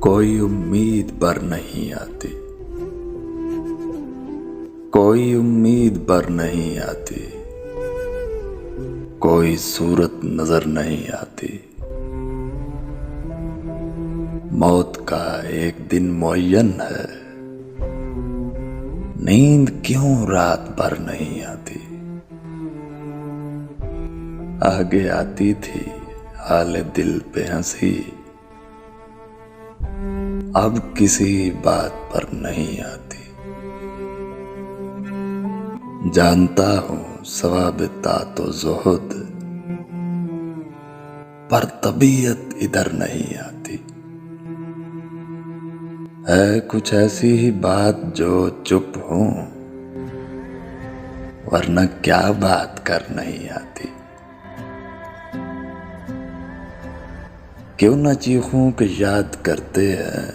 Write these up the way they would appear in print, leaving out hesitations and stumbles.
कोई उम्मीद पर नहीं आती, कोई उम्मीद पर नहीं आती, कोई सूरत नजर नहीं आती। मौत का एक दिन मुअय्यन है, नींद क्यों रात भर नहीं आती। आगे आती थी हाले दिल पे हंसी, अब किसी बात पर नहीं आती। जानता हूं सवाब तातो ज़ुहद, पर तबीयत इधर नहीं आती। है कुछ ऐसी ही बात जो चुप हूं, वरना क्या बात कर नहीं आती। क्यों न चीखूं कि याद करते हैं,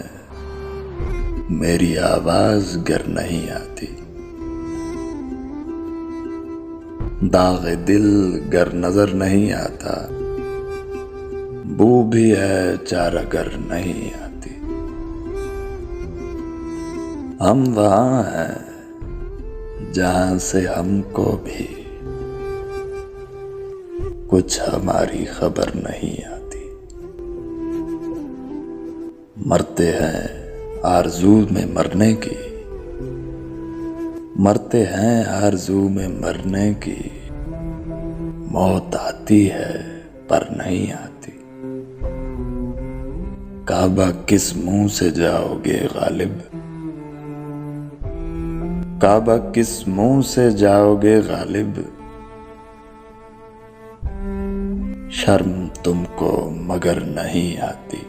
मेरी आवाज गर नहीं आती। दाग दिल गर नजर नहीं आता, बू भी है चारा गर नहीं आती। हम वहां हैं जहां से हमको भी कुछ हमारी खबर नहीं आती। मरते हैं आरज़ू में मरने की, मरते हैं आरज़ू में मरने की। मौत आती है पर नहीं आती। काबा किस मुंह से जाओगे गालिब, काबा किस मुंह से जाओगे गालिब। शर्म तुमको मगर नहीं आती।